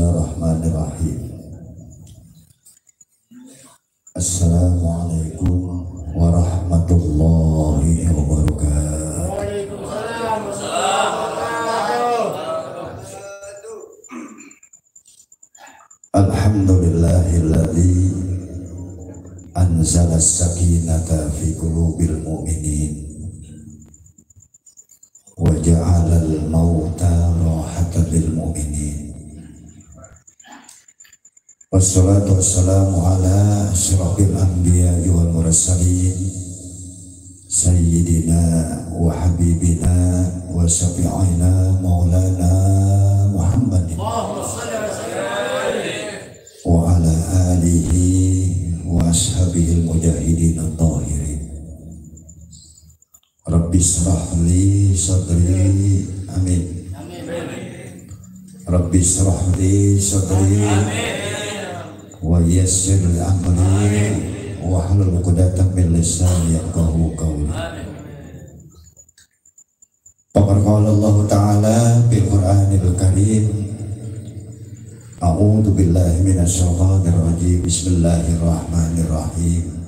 Bismillahirrahmanirrahim. Assalamualaikum warahmatullahi wabarakatuh. Alhamdulillahilladzi anzala as-sakinata fi qulubil mu'minin wa ja'ala al-mauta rahatan lil mu'minin. Wassalatu wassalamu ala asyrafil anbiya'i wal mursalin sayyidina wa habibina wa syafi'ina maulana Muhammadin wa ala alihi wa ashabihil mujahidin at-tahirin. Rabbi shrah li sadri, amin. Rabbi shrah li sadri wa yassir li amri wa hlul 'uqdatam min lisani yafqahu qawli. Faqad qala Allah Ta'ala fil Qur'anil Karim, a'udzu billahi minasy syaithanir rajim. Bismillahirrahmanirrahim.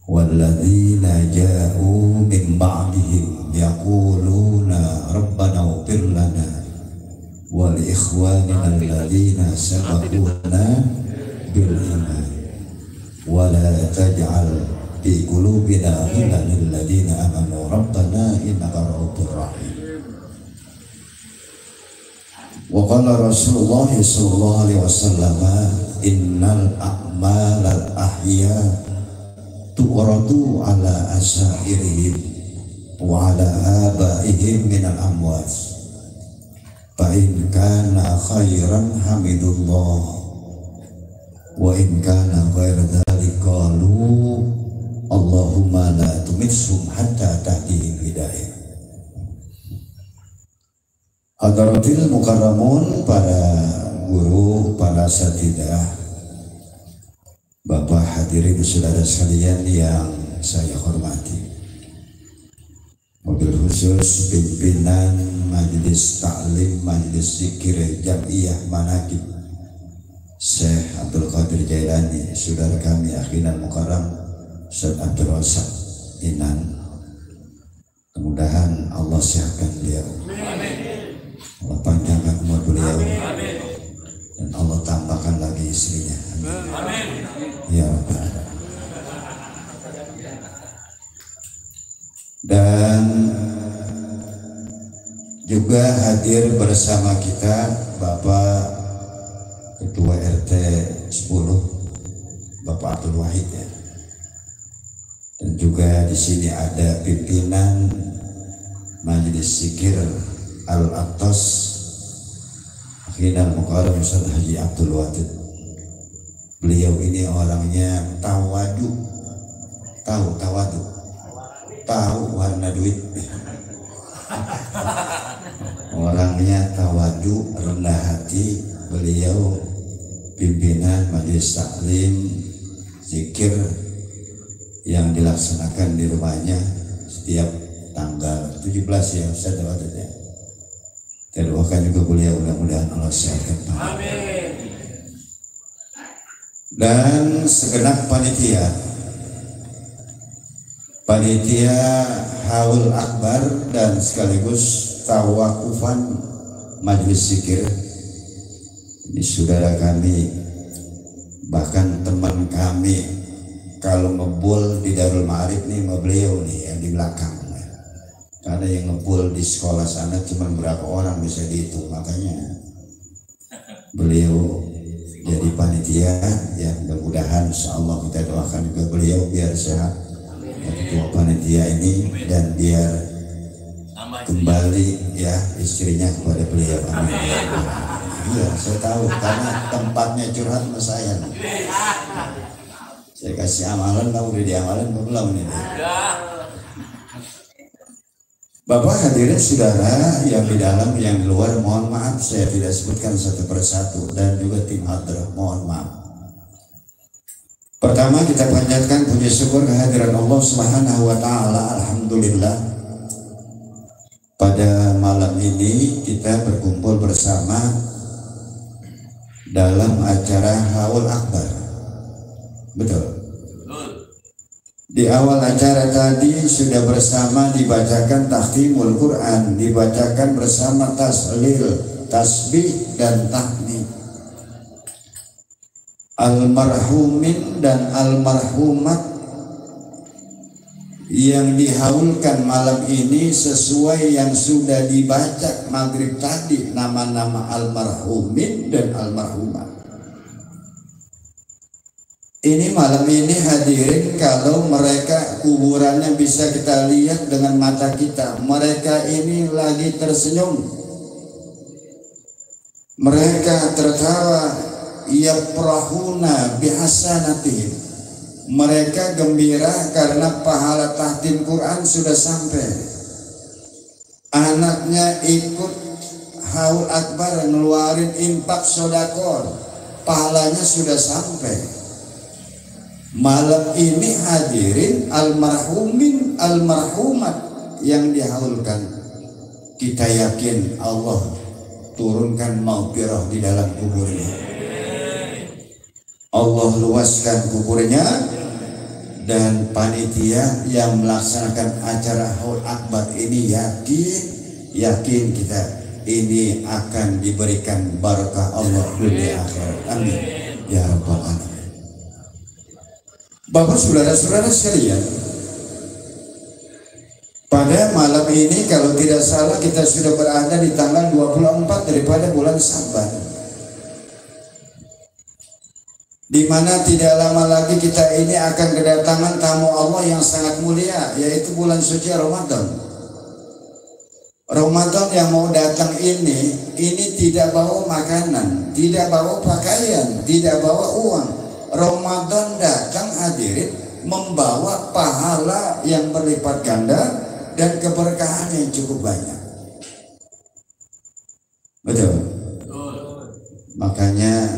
Walladzina ja'u min ba'dihim yaquluna rabbana ighfir lana wa li ikhwanina alladzina sabaquna bil iman wa la taj'al fi qulubina ghillan lil ladzina amanu rabbana innaka ra'ufur rahim. Wa qala Rasulullah sallallahu alaihi wasallam, innal a'malal ahya tu'radu ala asairihim wa ala abaihim minal amwat fa in kana khairan hamidullah wa in kana ghaira dzalika qalu Allahumma la tumitsum hatta tahdihim hidayah. Hadaratil mukarramun, para guru, para satidah, Bapak hadirin saudara sekalian yang saya hormati, mobil khusus pimpinan Majelis Ta'lim Majelis Zikir Jam'iyah Manaqib Syekh Abdul Qadir Jailani, saudara kami akhinan mukarram Ustaz Abdul Razak Inan, mudah-mudahan Allah sehatkan beliau, Allah panjangkan umur beliau, dan Allah tambahkan lagi istrinya. Amin. Ya Rabbal. Dan juga hadir bersama kita Bapak Ketua RT 10 Bapak Abdul Wahid ya. Dan juga di sini ada pimpinan Majelis Zikir Al-Aqtas Akhinal Mukarram Ustaz Haji Abdul Wadud. Beliau ini orangnya tawadu, tahu warna duit. Orangnya tawadu, rendah hati. Beliau pimpinan Majelis Taklim Zikir yang dilaksanakan di rumahnya setiap tanggal 17 ya Ustaz Wadud ya. Saya doakan juga beliau, mudah-mudahan Allah sehatkan. Amin. Dan segenap panitia Haul Akbar dan sekaligus tawakufan Majelis Zikir, ini saudara kami, bahkan teman kami kalau ngebul di Darul Ma'arif nih sama beliau nih yang di belakang. Karena yang ngebul di sekolah sana cuma berapa orang bisa dihitung, makanya beliau jadi panitia ya. Mudah-mudahan insyaallah kita doakan juga beliau biar sehat ya, ketua panitia ini, dan biar kembali ya istrinya kepada beliau. Amin. Iya, saya tahu karena tempatnya curhat sama saya. Saya kasih amalan, tahu udah diamalin belum ini? Bapak hadirin saudara yang di dalam yang di luar, mohon maaf saya tidak sebutkan satu persatu, dan juga tim hadrah mohon maaf. Pertama kita panjatkan puji syukur kehadiran Allah Subhanahu wa taala. Alhamdulillah pada malam ini kita berkumpul bersama dalam acara Haul Akbar. Betul. Di awal acara tadi sudah bersama dibacakan takhtimul Quran, dibacakan bersama taslil, tasbih dan tahmid. Almarhumin dan almarhumat yang dihaulkan malam ini sesuai yang sudah dibaca maghrib tadi, nama-nama almarhumin dan almarhumat. Ini malam ini hadirin, kalau mereka kuburannya bisa kita lihat dengan mata kita, mereka ini lagi tersenyum, mereka tertawa, yafrahuna bihasanatihim, mereka gembira karena pahala tahtim Quran sudah sampai, anaknya ikut Haul Akbar ngeluarin infak sodakor, pahalanya sudah sampai. Malam ini hadirin almarhumin almarhumat yang dihaulkan, kita yakin Allah turunkan maghfirah di dalam kuburnya, Allah luaskan kuburnya, dan panitia yang melaksanakan acara Haul Akbar ini yakin kita ini akan diberikan barakah Allah dunia akhirat. Amin ya rabbal alamin. Bapak saudara-saudara sekalian, pada malam ini kalau tidak salah kita sudah berada di tanggal 24 daripada bulan Saban, di mana tidak lama lagi kita ini akan kedatangan tamu Allah yang sangat mulia, yaitu bulan suci Ramadan. Ramadan yang mau datang ini tidak bawa makanan, tidak bawa pakaian, tidak bawa uang. Ramadan datang hadirin membawa pahala yang berlipat ganda dan keberkahan yang cukup banyak. Betul. Makanya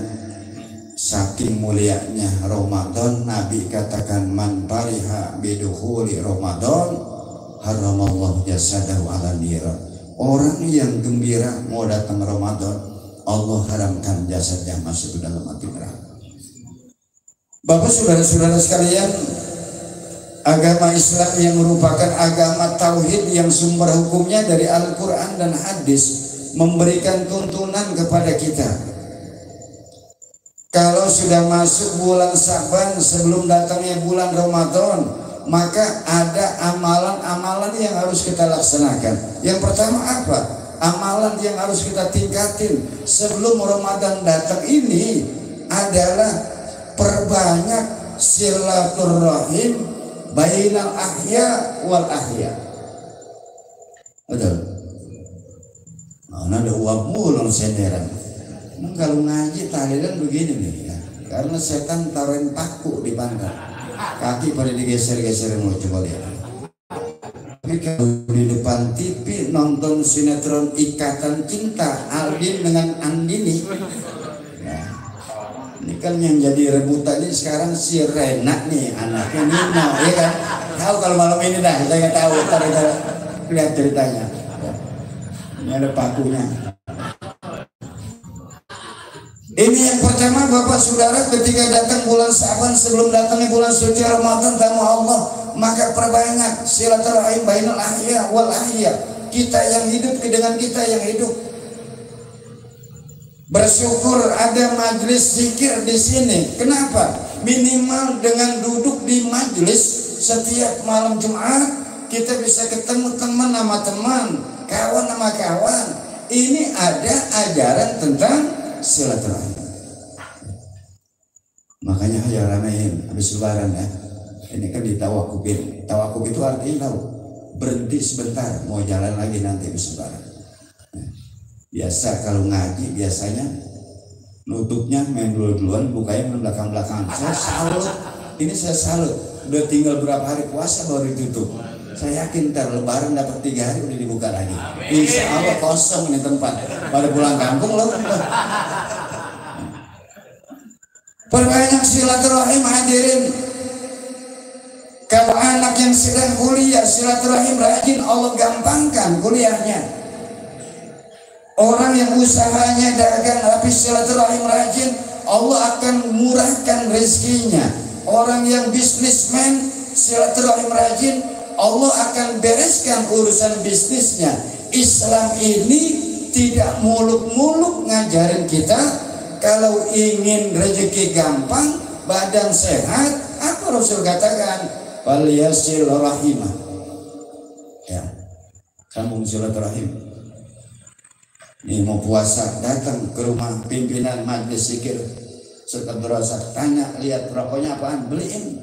saking mulianya Ramadan, Nabi katakan man fariha bidukhuli Ramadan haramallahu jasadahu ala niran. Orang yang gembira mau datang Ramadan, Allah haramkan jasadnya masuk ke dalam api neraka. Bapak saudara-saudara sekalian, agama Islam yang merupakan agama tauhid yang sumber hukumnya dari Al-Quran dan hadis memberikan tuntunan kepada kita. Kalau sudah masuk bulan Sa'ban sebelum datangnya bulan Ramadan, maka ada amalan-amalan yang harus kita laksanakan. Yang pertama apa? Amalan yang harus kita tingkatin sebelum Ramadan datang ini adalah perbanyak silaturahim bainal ahya wal ahya. Betul. Nah, ada uap mulung senderan. Kalau ngaji tahlilan begini nih ya. Karena setan taruhin paku di pangkal, kaki pada digeser-geserin, mau coba lihat. Tapi kalau di depan TV nonton sinetron Ikatan Cinta Aldin dengan Andini, ini kan yang jadi rebutan ini sekarang si Rena nih, anaknya Nino, ya kan? Tahu kalau malam ini dah, saya nggak tahu, ntar kita lihat ceritanya. Ini ada pakunya. Ini yang pertama Bapak Saudara, ketika datang bulan Sa'ban sebelum datangnya bulan suci Ramadan tamu Allah, maka perbanyak silaturahim bainal ahya wal ahya. Kita yang hidup dengan kita yang hidup. Bersyukur ada majelis zikir di sini. Kenapa? Minimal dengan duduk di majelis setiap malam Jumat kita bisa ketemu teman sama teman, kawan sama kawan. Ini ada ajaran tentang silaturahim. Makanya ayo ramein habis lebaran ya. Ini kan ditawakubin. Tawakub itu artinya tahu, berhenti sebentar, mau jalan lagi nanti habis lebaran. Biasa kalau ngaji biasanya nutupnya main duluan, bukanya main belakang-belakangan. Saya salut, ini saya salut. Udah tinggal berapa hari puasa baru ditutup. Saya yakin ntar lebaran dapat 3 hari udah dibuka lagi. Insya Allah kosong ini tempat. Pada pulang kampung loh. Perbanyak silaturahim hadirin. Kalau anak yang sedang kuliah silaturahim rajin, Allah gampangkan kuliahnya. Orang yang usahanya dagang tapi silaturahim rajin, Allah akan murahkan rezekinya. Orang yang bisnismen silaturahim rajin, Allah akan bereskan urusan bisnisnya. Islam ini tidak muluk-muluk ngajarin kita kalau ingin rezeki gampang, badan sehat, apa Rasul katakan? Waliyasil rahimah. Ya, sambung silaturahim. Nih mau puasa, datang ke rumah pimpinan majelis zikir, serta berasa tanya, lihat rokoknya apaan, beliin.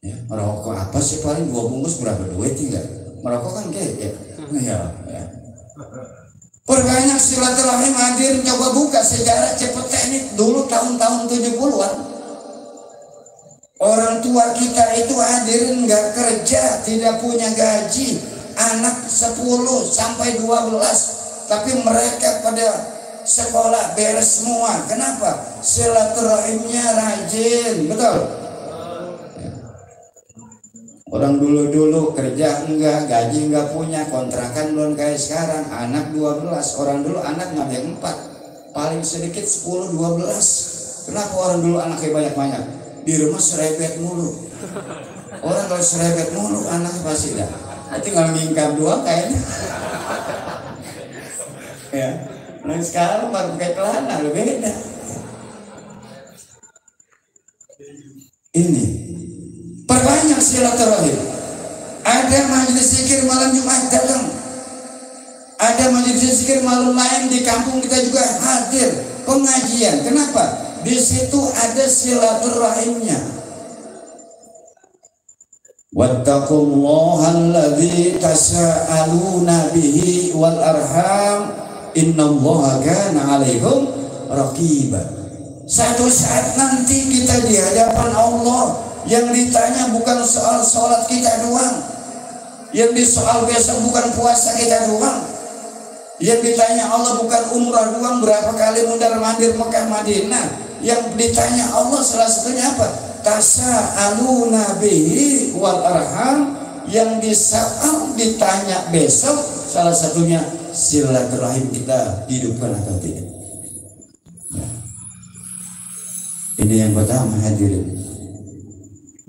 Ya, merokok apa sih, paling 2 bungkus berapa duit tinggal. Merokok kan kayak ya. Perbanyak silaturahim hadir. Coba buka sejarah Cipete ini dulu tahun-tahun 70-an. Orang tua kita itu hadirin nggak kerja, tidak punya gaji, anak 10 sampai 12. Tapi mereka pada sekolah beres semua. Kenapa? Silaturahimnya rajin, betul? Orang dulu kerja enggak, gaji enggak punya, kontrakan belum kayak sekarang. Anak 12, orang dulu anak nggak ada 4, paling sedikit 10-12. Kenapa orang dulu anaknya banyak-banyak? Di rumah serebet mulu. Orang kalau serebet mulu anaknya pasti dah. Tinggal ngingkap doang kayaknya. Ya, nah sekarang baru pakai celana, lebih beda. Ini perbanyak silaturahim. Ada majelis zikir malam Jumat datang. Ada majelis zikir malam lain di kampung kita juga hadir pengajian. Kenapa? Di situ ada silaturahimnya. Wattaqullaha alladzi tasaaluna bihi wal arham. Innallaha kana 'alaikum raqiba. Satu saat nanti kita di hadapan Allah, yang ditanya bukan soal sholat kita doang, yang disoal besok bukan puasa kita doang, yang ditanya Allah bukan umrah doang berapa kali mundar-mandir Mekah Madinah, yang ditanya Allah salah satunya apa? Tasa'aluna bihi wal arham. Yang disoal ditanya besok salah satunya silaturahim kita hidupkan atau tidak. Ya. Ini yang pertama hadirin.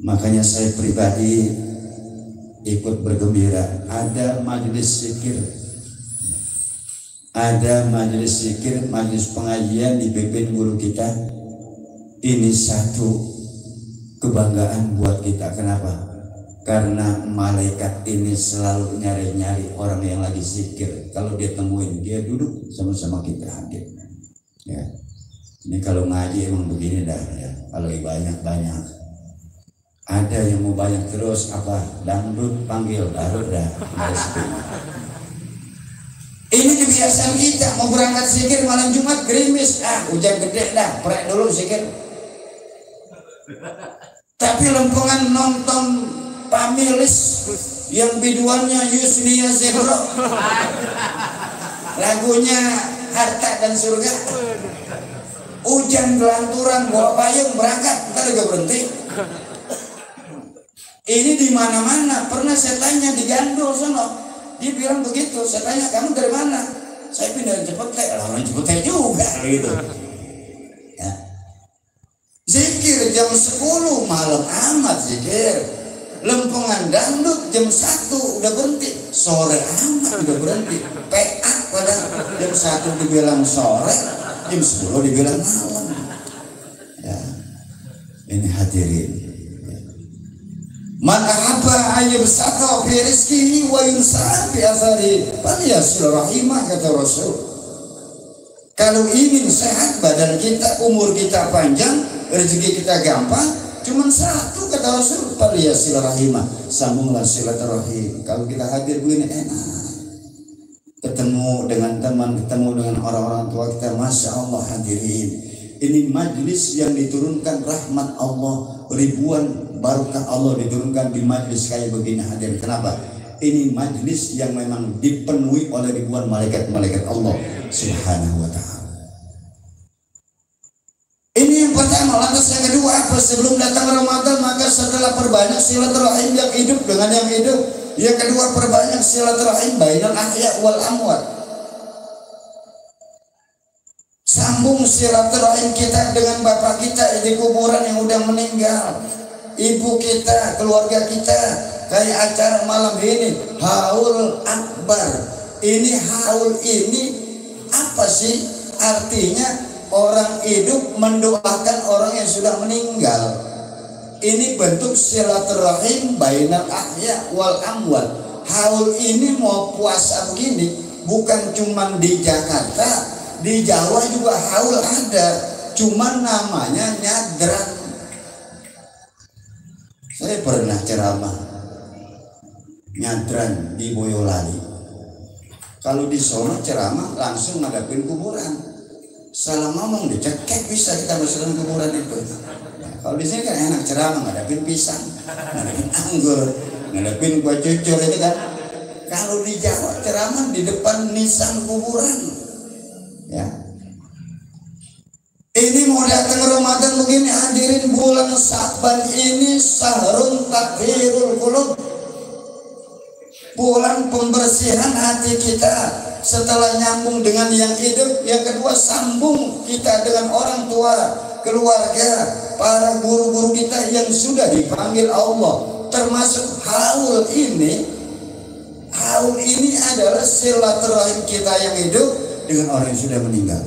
Makanya saya pribadi ikut bergembira. Ada majelis zikir, majelis pengajian dipimpin guru kita. Ini satu kebanggaan buat kita. Kenapa? Karena malaikat ini selalu nyari-nyari orang yang lagi zikir. Kalau dia temuin, dia duduk sama-sama kita hadir. Ya. Ini kalau ngaji emang begini dah ya. Kalau banyak-banyak. Ada yang mau banyak terus apa? Dangdut panggil baru dah. Ini kebiasaan kita mau berangkat zikir malam Jumat gerimis. Hujan gede dah, prek dulu zikir. Tapi lempungan nonton Pamilis yang biduannya Yusnia Zebro, lagunya Harta dan Surga, hujan gelanturan bawa payung berangkat, kita juga berhenti. Ini di mana-mana. Pernah saya tanya di Gandul sono, dia bilang begitu. Saya tanya, kamu dari mana? Saya pindah Cipete. Orang Cipete juga gitu. Ya. Zikir jam 10 malam amat zikir. Lempungan dangdut jam 1 udah berhenti, sore amat udah berhenti. PA pada jam 1 dibilang sore, jam 10 dibilang malam. Ya. Ini hadirin. Man ahabba ayyub sata fi rizqihi wa yusra fi athari falyasil rahimah, kata Rasul. Kalau ingin sehat badan kita, umur kita panjang, rezeki kita gampang, cuman satu kata Rasul, falyasil rahimah, sambunglah silaturahim. Kalau kita hadir begini enak, ketemu dengan teman, ketemu dengan orang-orang tua kita, masya Allah hadirin. Ini majlis yang diturunkan rahmat Allah, ribuan barokah Allah diturunkan di majlis kayak begini hadirin. Kenapa? Ini majlis yang memang dipenuhi oleh ribuan malaikat-malaikat Allah Subhanahu wa ta'ala. Ini yang pertama. Lantas yang kedua apa? Sebelum datang Ramadan, maka setelah perbanyak silaturahim yang hidup dengan yang hidup. Yang kedua, perbanyak silaturahim bainal ahya wal amwat. Sambung silaturahim kita dengan bapak kita di kuburan yang udah meninggal, ibu kita, keluarga kita. Kayak acara malam ini, haul akbar. Ini haul ini apa sih? Artinya orang hidup mendoakan orang yang sudah meninggal. Ini bentuk silaturahim bainal ahya wal amwat. Haul ini mau puasa begini bukan cuma di Jakarta, di Jawa juga haul ada, cuman namanya nyadran. Saya pernah ceramah nyadran di Boyolali. Kalau di sono ceramah langsung ngadapin kuburan. Salah ngomong dicekek bisa kita masukkan kuburan itu. Nah, kalau di sini kan enak ceramah ngadapin pisang, ngadapin anggur, ngadapin kue cucur itu kan. Kalau di Jawa ceramah di depan nisan kuburan. Ya. Ini mau datang Ramadan begini, hadirin bulan Sa'ban ini sahrun tathirul qulub. Bulan pembersihan hati kita. Setelah nyambung dengan yang hidup, yang kedua sambung kita dengan orang tua, keluarga, para guru-guru kita yang sudah dipanggil Allah. Termasuk haul ini. Haul ini adalah silaturahim kita yang hidup dengan orang yang sudah meninggal.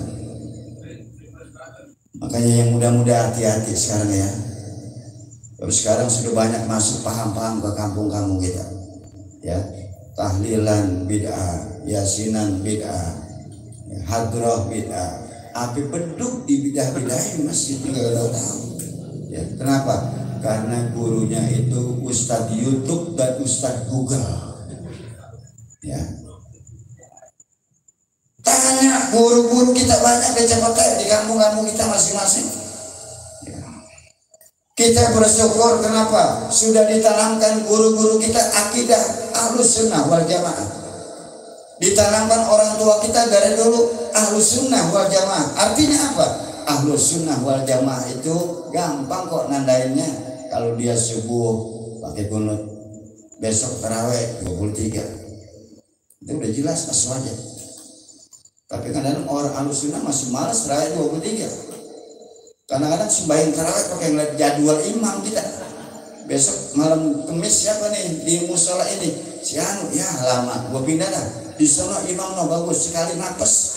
Makanya yang muda-muda hati-hati sekarang ya. Terus sekarang sudah banyak masuk paham-paham ke kampung-kampung kita. Ya, tahlilan bid'ah, yasinan bid'ah, hadrah bid'ah. Api beduk di bidah-bidahin masjid nggak tahu. Ya, kenapa? Karena gurunya itu Ustadz YouTube dan Ustadz Google. Ya. Tanya guru-guru kita banyak di Jakarta, di kampung-kampung kita masing-masing. Ya. Kita bersyukur kenapa? Sudah ditanamkan guru-guru kita akidah Ahlus Sunnah wal Jamaah. Ditanamkan orang tua kita dari dulu Ahlus Sunnah wal Jamaah. Artinya apa? Ahlus Sunnah wal Jamaah itu gampang kok nandainnya. Kalau dia subuh pakai kunut, besok tarawih 23. Itu udah jelas masuk aja. Tapi kadang-kadang orang Ahlus Sunnah masih malas tarawih 23. Kadang-kadang sembahyang tarawih pakai ngeliat jadwal imam kita. Besok malam Kemis siapa nih di musola ini? Si Anu, ya lama, gua pindah dah. Di sana imam no bagus sekali napes.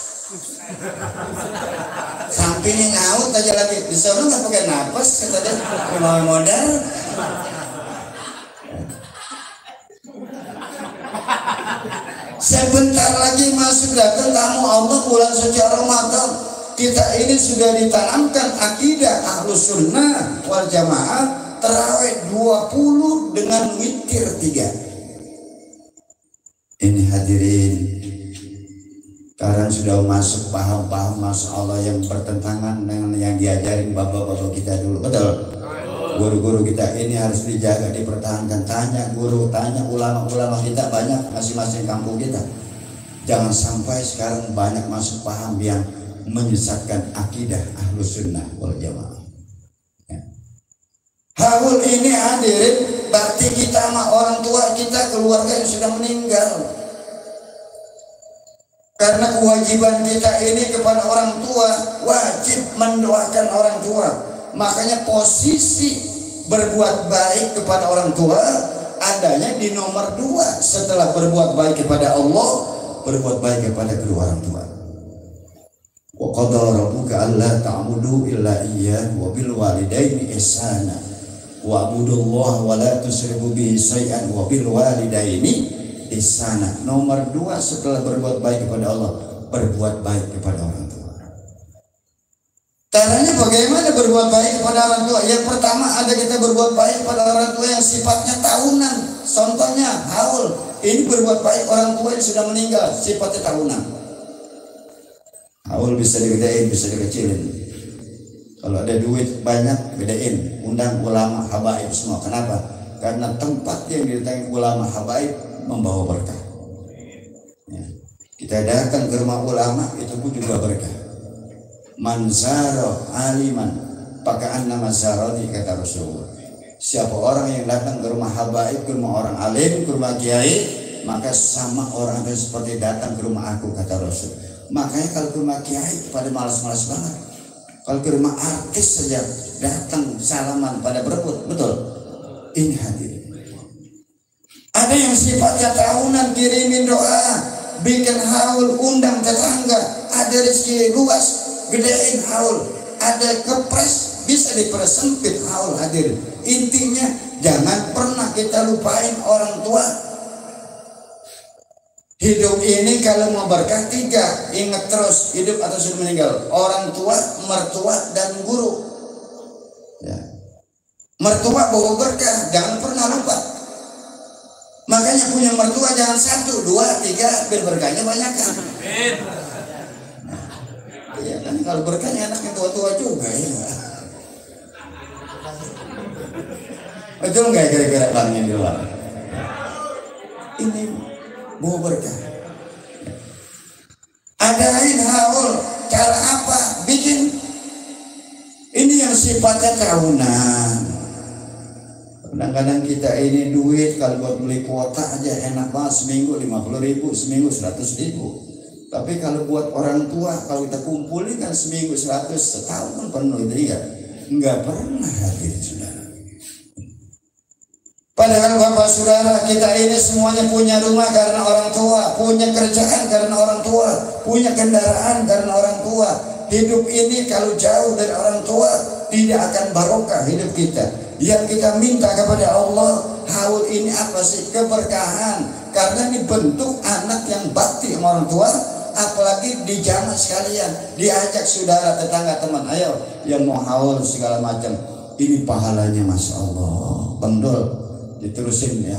Sampingnya nyaut aja lagi. Di sana nggak pakai napes, kata dia. Imam modern. Sebentar lagi masuk datang tamu Allah bulan suci Ramadan. Kita ini sudah ditanamkan akidah Ahlus Sunnah wal Jamaah. Tarawih 20 dengan witir 3. Ini hadirin, sekarang sudah masuk paham-paham Masya Allah yang bertentangan dengan yang diajarin bapak-bapak kita dulu. Betul? Guru-guru kita ini harus dijaga, dipertahankan. Tanya guru, tanya ulama-ulama kita banyak masing-masing kampung kita. Jangan sampai sekarang banyak masuk paham yang menyesatkan akidah Ahlus Sunnah wal Jamaah. Haul ini hadirin bakti kita sama orang tua kita, keluarga yang sudah meninggal. Karena kewajiban kita ini kepada orang tua, wajib mendoakan orang tua. Makanya posisi berbuat baik kepada orang tua adanya di nomor 2 setelah berbuat baik kepada Allah, berbuat baik kepada kedua orang tua. Wa qadara rabbuka alla ta'budu illa iyyahu wa bil walidaini ihsana. Wa'budullaha wa la tusyriku bihi syai'an wa bil walidaini ihsana. Nomor 2 setelah berbuat baik kepada Allah, berbuat baik kepada orang tua. Caranya bagaimana berbuat baik kepada orang tua? Yang pertama ada kita berbuat baik kepada orang tua yang sifatnya tahunan. Contohnya haul. Ini berbuat baik orang tua yang sudah meninggal, sifatnya tahunan. Haul bisa digedein, bisa dikecilin. Kalau ada duit banyak, bedain, undang ulama habaib semua. Kenapa? Karena tempat yang didatangi ulama habaib membawa berkah. Ya. Kita datang ke rumah ulama itu pun juga berkah. Manzaro aliman, pakaian nama zaroni kata Rasulullah. Siapa orang yang datang ke rumah habaib, ke rumah orang alim, ke rumah kiai, maka sama orang itu seperti datang ke rumah aku kata Rasul. Makanya kalau ke rumah kiai pada malas-malas banget. Kalau ke rumah artis saja datang salaman pada berebut, betul? Ini hadirin. Ada yang sifatnya tahunan, kirimin doa, bikin haul, undang tetangga. Ada rezeki luas, gedein haul. Ada kepres, bisa dipersempit haul, hadirin. Intinya jangan pernah kita lupain orang tua. Hidup ini kalau mau berkah 3, ingat terus, hidup atau sudah meninggal. Orang tua, mertua, dan guru. Ya. Mertua bawa berkah, jangan pernah lupa. Makanya punya mertua jangan 1, 2, 3, biar berkahnya banyak kan. Iya kan, kalau berkahnya anaknya tua-tua juga ya. Betul nggak kira-kira bangnya di luar? Ini bawa berkah. Adain haul, cara apa? Bikin. Ini yang sifatnya tahunan. Kadang-kadang kita ini duit kalau buat beli kuota aja enak banget, seminggu 50.000, seminggu 100.000. Tapi kalau buat orang tua, kalau kita kumpulin kan seminggu 100, setahun kan penuh itu ya. Enggak pernah hadir saudara. Padahal bapak saudara kita ini semuanya punya rumah karena orang tua, punya kerjaan karena orang tua, punya kendaraan karena orang tua. Hidup ini kalau jauh dari orang tua tidak akan barokah hidup kita. Yang kita minta kepada Allah, haul ini apa sih? Keberkahan. Karena ini bentuk anak yang bakti sama orang tua. Apalagi di zaman sekalian diajak saudara, tetangga, teman, ayo yang mau haul segala macam. Ini pahalanya Masya Allah. Pendol diterusin ya,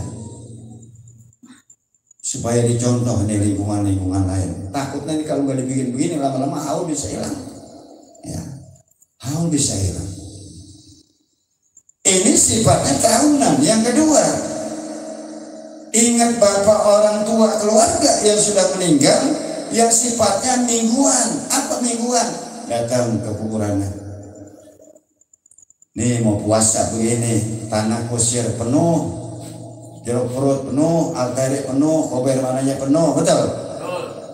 supaya dicontoh nih lingkungan-lingkungan lain. Takutnya nih kalau nggak dibikin begini lama-lama haul bisa hilang ya, haul bisa hilang. Ini sifatnya tahunan. Yang kedua, ingat bapak, orang tua, keluarga yang sudah meninggal yang sifatnya mingguan. Apa mingguan? Datang ke kuburannya. Nih mau puasa begini, tanah kusir penuh, jeruk perut penuh, altare penuh, kober mananya penuh, betul?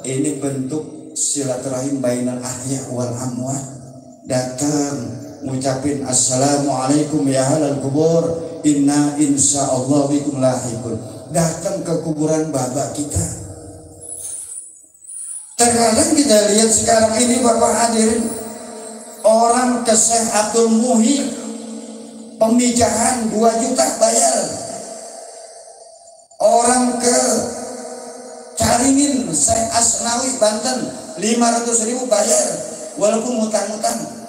Ini bentuk silaturahim bainal ahya wal amwat. Datang ngucapin assalamualaikum ya halal kubur, inna insyaallah bikum lahiqun. Datang ke kuburan bapak kita. Terkadang kita lihat sekarang ini bapak hadirin, orang ke Syekh Abdul Muhi pemijahan 2 juta bayar. Orang ke Caringin Syekh Asnawi Banten 500.000 bayar walaupun mutang-mutang.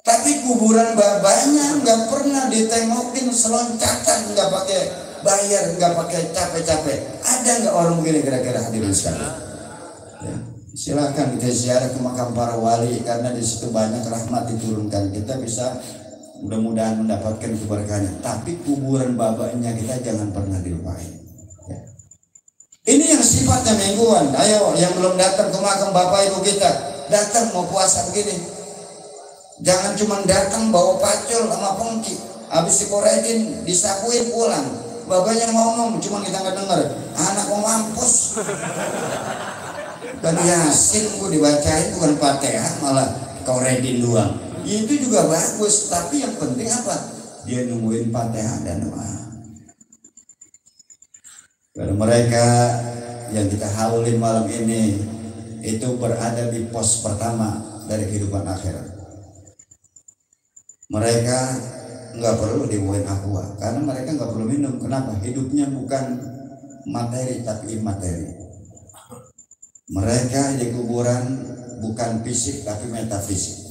Tapi kuburan babanya nggak pernah ditengokin seloncatan, nggak pakai bayar, nggak pakai capek-capek. Ada nggak orang begini kira-kira hadirin sekalian? Ya. Silakan kita ziarah ke makam para wali karena di situ banyak rahmat diturunkan. Kita bisa mudah-mudahan mendapatkan keberkahannya. Tapi kuburan babanya kita jangan pernah dilupain. Ya. Ini yang sifatnya mingguan. Ayo yang belum datang ke makam bapak ibu kita, datang mau puasa begini. Jangan cuma datang bawa pacul sama pengki, habis dikorekin, disapuin pulang. Bapaknya ngomong, cuma kita nggak dengar. Anak mau mampus. Dan Yasin gue dibacain bukan Fatihah, malah koredin doang. Itu juga bagus, tapi yang penting apa? Dia nungguin Fatihah dan doa. Kalau mereka yang kita haulin malam ini itu berada di pos pertama dari kehidupan akhirat. Mereka nggak perlu dibawain aqua karena mereka nggak perlu minum. Kenapa? Hidupnya bukan materi tapi imateri. Mereka di kuburan bukan fisik tapi metafisik.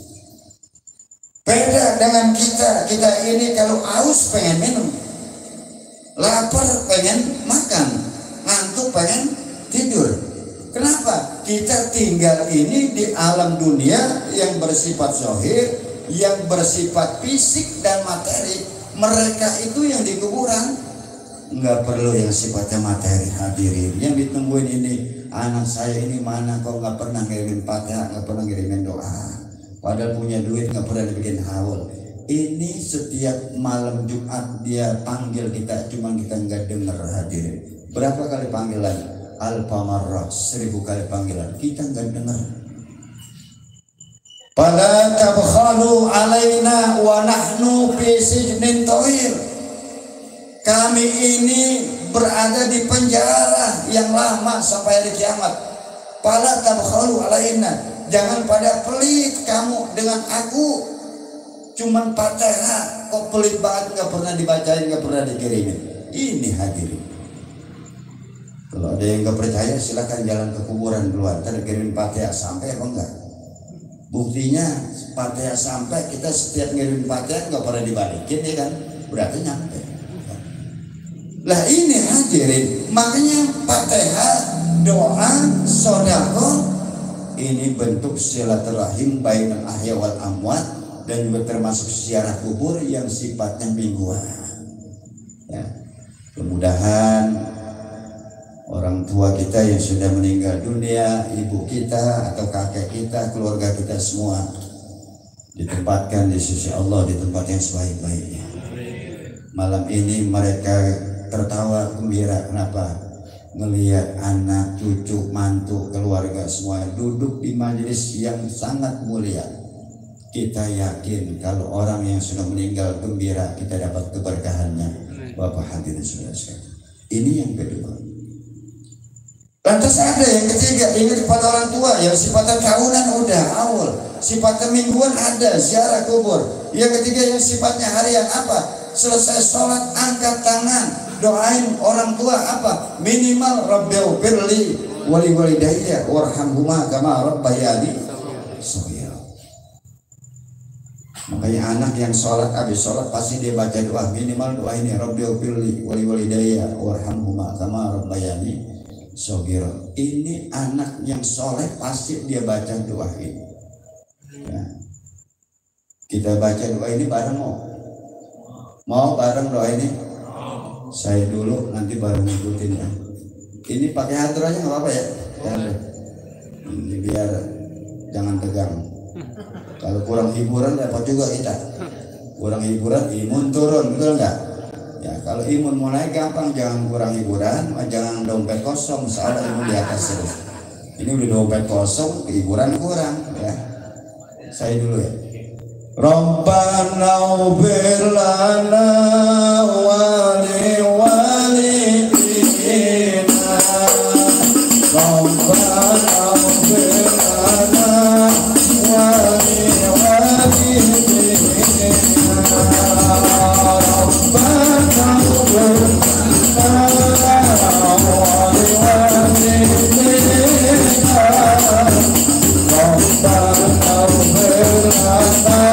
Beda dengan kita. Kita ini kalau haus pengen minum, lapar pengen makan, ngantuk pengen tidur. Kenapa? Kita tinggal ini di alam dunia yang bersifat zahir, yang bersifat fisik dan materi. Mereka itu yang di kuburan nggak perlu yang sifatnya materi hadirin. Yang ditungguin ini, anak saya ini mana kok nggak pernah ngirimin Fatihah, nggak pernah ngirimin doa, padahal punya duit nggak pernah dibikin haul. Ini setiap malam Jumat dia panggil kita, cuma kita nggak dengar hadirin. Berapa kali panggilan? alfa marrah, 1000 kali panggilan, kita nggak dengar. Fala tabkhalu alaina wa nahnu fi sijnin tawil. Kami ini berada di penjara yang lama sampai hari kiamat. Fala tabkhalu alaina, jangan pada pelit kamu dengan aku. Cuman Fatihah kok pelit banget, nggak pernah dibacain, nggak pernah dikirimin. Ini hadirin. Kalau ada yang nggak percaya silakan jalan ke kuburan duluan, ntar kirimin Fatihah sampai apa enggak? Buktinya Fatihah sampai, kita setiap ngirimin Fatihah nggak pernah dibalikin ya kan? Berarti nyampe. Lah ini hadirin, makanya Fatihah, doa, sodako ini bentuk silaturahim bainal ahya wal amwat, dan juga termasuk ziarah kubur yang sifatnya mingguan. Ya. Mudah-mudahan orang tua kita yang sudah meninggal dunia, ibu kita atau kakek kita, keluarga kita semua ditempatkan di sisi Allah di tempat yang sebaik-baiknya. Malam ini mereka tertawa gembira. Kenapa? Melihat anak, cucu, mantu, keluarga semua duduk di majelis yang sangat mulia. Kita yakin kalau orang yang sudah meninggal gembira, kita dapat keberkahannya. Bapak hadirin saudara sekalian. Ini yang kedua. Lantas ada yang ketiga, ingat kepada orang tua, yang sifatnya tahunan udah awal, sifatnya mingguan ada, ziarah kubur. Yang ketiga yang sifatnya harian apa? Selesai sholat angkat tangan, doain orang tua apa? Minimal Rabbighfirli wali walidayya warhamhuma kama rabbayani shaghira. Makanya anak yang sholat, habis sholat pasti dia baca doa, minimal doa ini, Rabbighfirli wali walidayya warhamhuma kama rabbayani shaghira. Ini anak yang soleh pasti dia baca doa ini. Ya. Kita baca doa ini bareng mau bareng doa ini? Saya dulu, nanti baru ngikutin ya. Ini pakai hatur aja nggak apa-apa ya? Ini biar jangan tegang. Kalau kurang hiburan dapat juga kita. Kurang hiburan imun turun, betul nggak? Ya kalau imun mulai gampang, jangan kurang hiburan, jangan dompet kosong, soalnya imun di atas terus. Ini udah dompet kosong, hiburan kurang ya. Saya dulu ya. Rabbana ighfir lana wa li walidina. Rabbana ighfir lana wa li walidina. Rabbana ighfir lana wa li walidina. Rabbana ighfir lana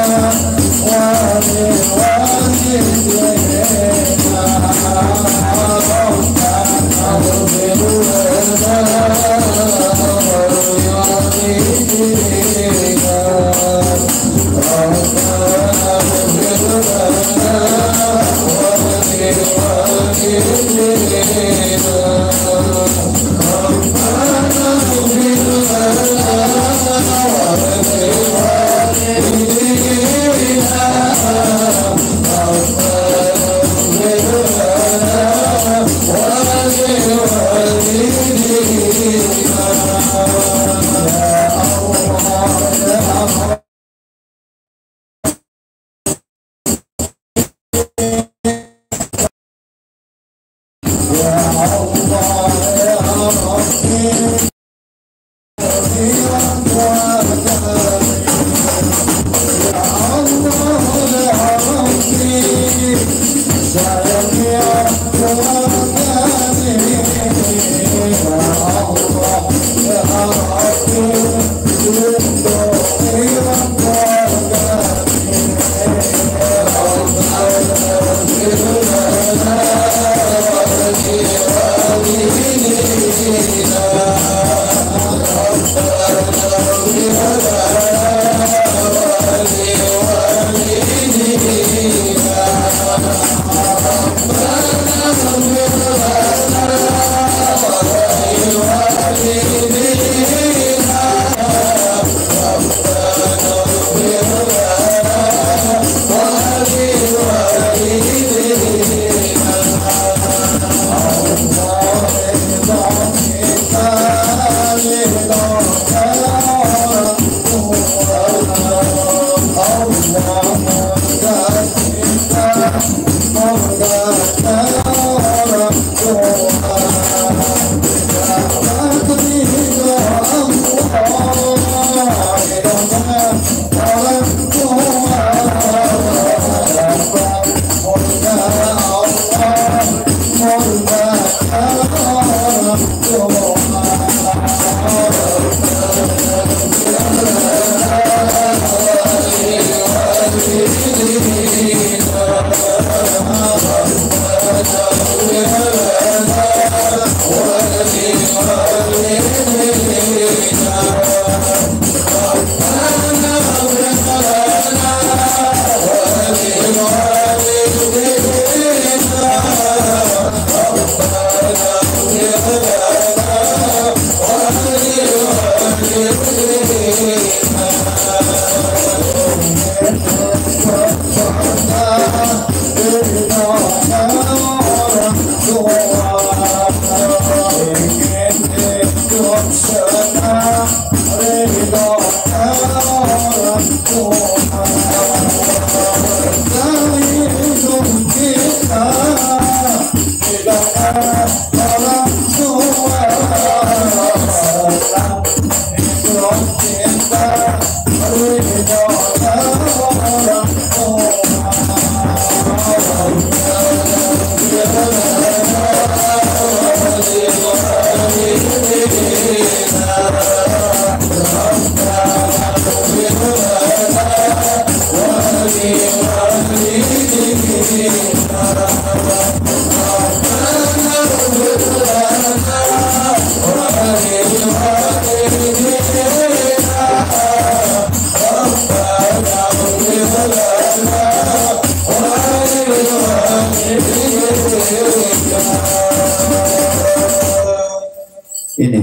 Ini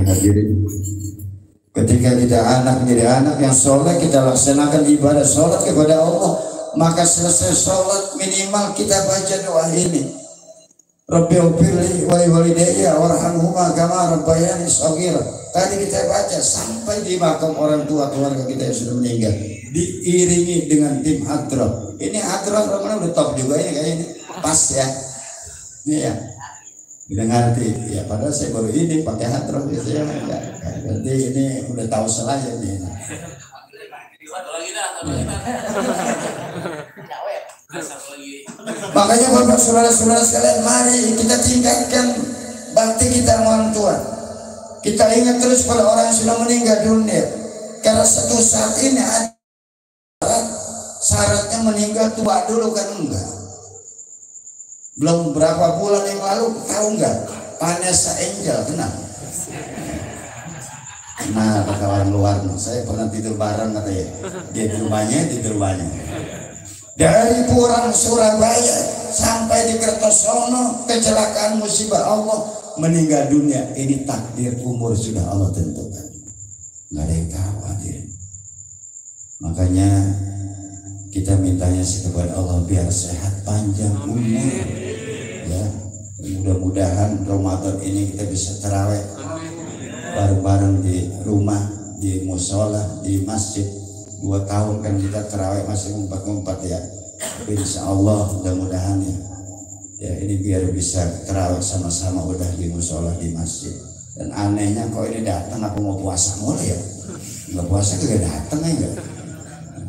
hadirin, ketika kita anak menjadi anak yang sholat, kita laksanakan ibadah sholat kepada Allah, maka selesai sholat minimal kita baca doa ini, Rabbi ufirli wa liwalidayya warhamhuma kama rabbayani shaghira. Tadi kita baca sampai di makam orang tua keluarga kita yang sudah meninggal, diiringi dengan tim hadroh. Ini hadroh Romana udah top juga ya, kayaknya pas ya. Ini ya, udah ngerti ya, padahal saya baru ini pakai hadroh gitu ya. Berarti ini udah tahu selaya nih. Makanya Bapak saudara-saudara sekalian, mari kita tingkatkan bakti kita orang tua. Kita ingat terus pada orang yang sudah meninggal dunia, karena satu saat ini ada syaratnya meninggal tua dulu kan enggak. Belum berapa bulan yang lalu, tahu enggak, Vanessa Angel kenal? Nah, kata orang luar, saya pernah tidur bareng katanya. Dia di rumahnya. Dari Purang Surabaya sampai di Kertosono, kecelakaan musibah Allah, meninggal dunia. Ini takdir umur sudah Allah tentukan. Nggak ada yang tahu hadirin. Makanya kita mintanya kepada Allah biar sehat panjang umur. Ya, mudah-mudahan Ramadan ini kita bisa tarawih bareng-bareng di rumah, di musola, di masjid. 2 tahun kan kita tarawih masih ngumpet-ngumpet ya. Tapi insya Allah mudah-mudahan ya ini biar bisa tarawih sama-sama udah di musola, di masjid. Dan anehnya kok ini datang aku mau puasa mulai ya. Nggak puasa juga datang ya enggak.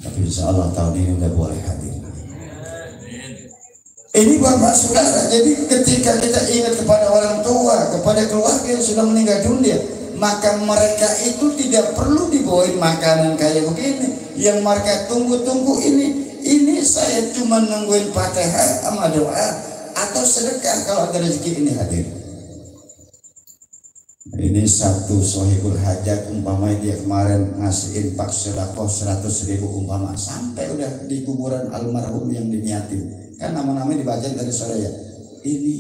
Tapi insya Allah tahun ini udah boleh hadir. Ini Bapak Saudara, jadi ketika kita ingat kepada orang tua, kepada keluarga yang sudah meninggal dunia, maka mereka itu tidak perlu dibawain makanan kayak begini. Yang mereka tunggu-tunggu ini saya cuma nungguin Fatihah sama doa atau sedekah kalau ada rezeki ini hadir. Ini satu sohibul hajat, umpamanya dia kemarin ngasih infak sedekah 100.000 umpama, sampai udah di kuburan almarhum yang diniatin, kan nama-namanya dibaca dari sore ya. Ini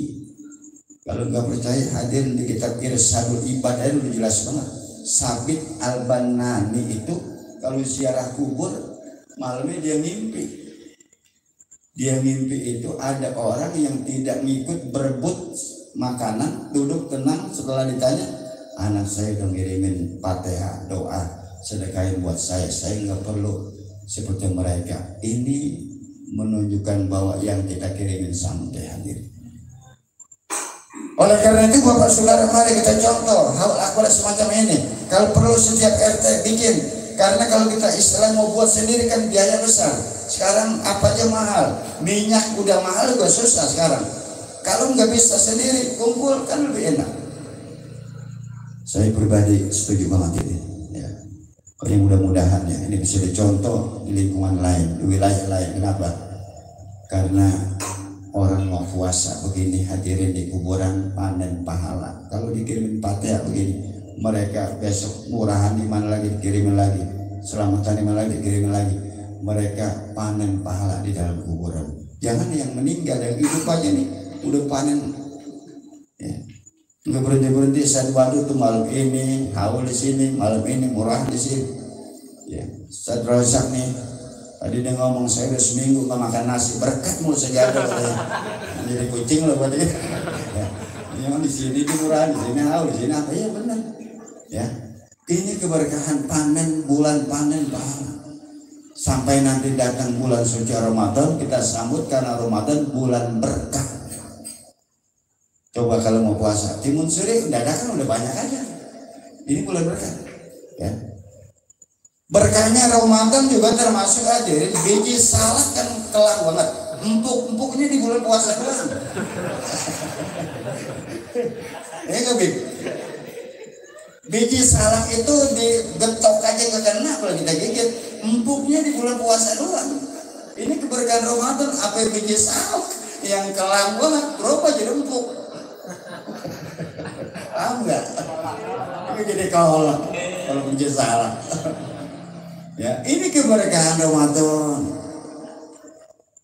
kalau nggak percaya hadir di kitab Irsadul Ibadah itu jelas banget. Sabit Al-Banani itu kalau ziarah kubur malamnya dia mimpi. Dia mimpi itu ada orang yang tidak ngikut berebut makanan, duduk tenang, setelah ditanya, anak saya udah ngirimin Fatihah, doa, sedekahin buat saya nggak perlu seperti mereka. Ini menunjukkan bahwa yang kita kirimin sampai hadir. Oleh karena itu Bapak Saudara, mari kita contoh hal akhlak semacam ini. Kalau perlu setiap RT bikin, karena kalau kita istilah mau buat sendiri kan biaya besar. Sekarang apa aja mahal, minyak udah mahal juga susah sekarang. Kalau nggak bisa sendiri kumpul kan lebih enak. Saya pribadi setuju banget ini. Ya. Yang mudah-mudahan ya ini bisa dicontoh di lingkungan lain, di wilayah lain. Kenapa? Karena orang mau puasa begini hadirin di kuburan panen pahala. Kalau dikirimin Fatihah begini, mereka besok murahan di mana lagi dikirimin lagi, selamatan di mana lagi dikirimin lagi. Mereka panen pahala di dalam kuburan. Jangan yang meninggal, yang hidup aja nih udah panen. Ya. Nggak berhenti saya waduh tuh malam ini haul di sini, malam ini murah di sini. Ya, saya terosak nih. Tadi dia ngomong saya udah seminggu nggak makan nasi, berkat mulu sejadah jadi kucing loh tadi. Ya, memang di sini murah, di sini haul, di sini apa ya benar. Ya, ini keberkahan panen, bulan panen pahala. Sampai nanti datang bulan suci Ramadan, kita sambut karena Ramadan bulan berkah. Coba kalau mau puasa, timun suri dadakan udah banyak aja. Ini bulan berkah. Ya. Berkahnya Ramadan juga termasuk hadirin, biji salak kan kelar banget. Empuk-empuknya di bulan puasa doang. Ya nggak Bib? Biji salak itu digetok aja ke kena kalau kita gigit. Empuknya di bulan puasa doang. Ini keberkahan Ramadan, apa biji salak? yang kelam banget berubah jadi empuk. Paham nggak? Ini jadi kolak kalau punya salah. Ya, ini keberkahan Ramadan.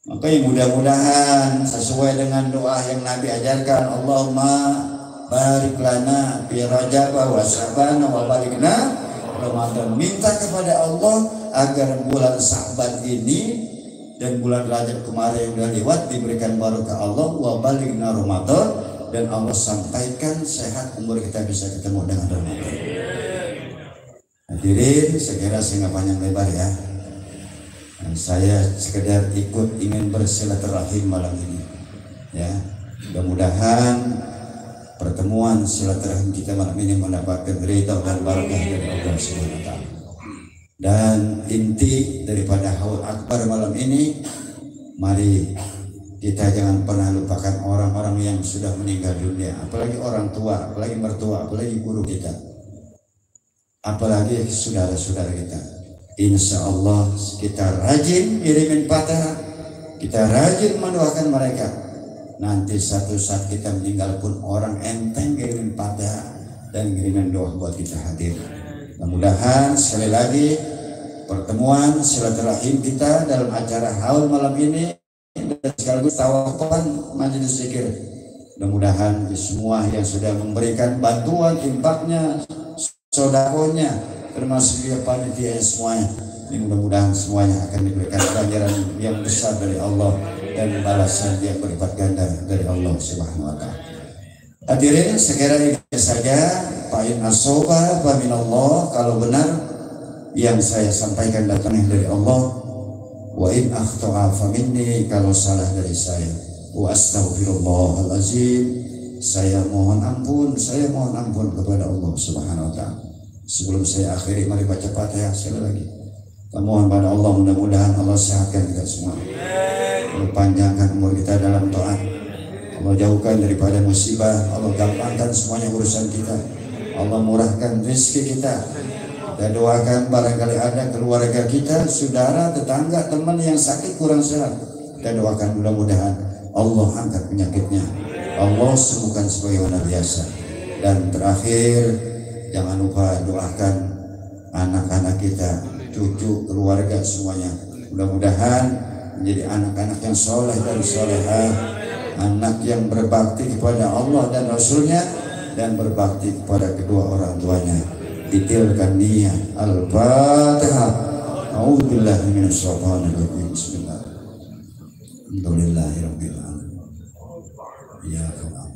Maka yang mudah-mudahan sesuai dengan doa yang Nabi ajarkan, Allahumma barik lana fi Rajab wa Sya'ban wa balikna Ramadan. Minta kepada Allah agar bulan Sya'ban ini dan bulan Rajab kemarin yang sudah lewat diberikan barokah Allah, wa balikna Ramadan, dan Allah sampaikan sehat umur kita bisa ketemu dengan Ramadan. Hadirin, sekira saya nggak panjang lebar ya. Saya sekedar ikut ingin bersilaturahim malam ini. Ya, mudah-mudahan pertemuan silaturahim kita malam ini mendapatkan ridha dan barakah dari Allah Subhanahu wa taala. Dan inti daripada haul akbar malam ini, mari kita jangan pernah lupakan orang-orang yang sudah meninggal dunia, apalagi orang tua, apalagi mertua, apalagi guru kita, apalagi saudara-saudara kita. Insya Allah kita rajin kirimin Fatihah, kita rajin mendoakan mereka. Nanti satu saat kita meninggal pun orang enteng kirimin Fatihah dan kirimin doa buat kita hadir. Mudah-mudahan sekali lagi pertemuan silaturahim kita dalam acara haul malam ini dan sekaligus tawapan majelis zikir. Mudah-mudahan semua yang sudah memberikan bantuan infaknya, sodakonya, termasuk dia panitia semuanya, ini mudah-mudahan semuanya akan diberikan ganjaran yang besar dari Allah dan balasan yang berlipat ganda dari Allah Subhanahu wa taala. Hadirin, sekiranya ini saja Pak Inasoba Faminallah, kalau benar yang saya sampaikan datangnya dari Allah, wa in akhta'a faminni, kalau salah dari saya, wa astaghfirullahalazim, saya mohon ampun kepada Allah Subhanahu wa taala. Sebelum saya akhiri, mari baca Fatihah sekali lagi. Kita mohon pada Allah, mudah-mudahan Allah sehatkan kita semua, Allah panjangkan umur kita dalam taat, Allah jauhkan daripada musibah, Allah gampangkan semuanya urusan kita, Allah murahkan rezeki kita. Kita doakan barangkali ada keluarga kita, saudara, tetangga, teman yang sakit kurang sehat, kita doakan mudah-mudahan Allah angkat penyakitnya, Allah sembuhkan sebagaimana biasa. Dan terakhir, jangan lupa doakan anak-anak kita, cucu, keluarga semuanya. Mudah-mudahan menjadi anak-anak yang soleh dan solehah, anak yang berbakti kepada Allah dan Rasulnya, dan berbakti kepada kedua orang tuanya. Ditilkan niat. Al-Fatihah. A'udzubillahi minasyaitonirrajim. Bismillah. Alhamdulillahirabbil alamin. Ya Allah.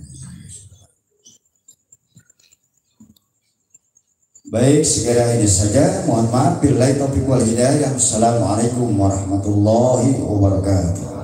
Baik, sekiranya ini saja. Mohon maaf, billahi taufiq wal hidayah. Assalamualaikum warahmatullahi wabarakatuh.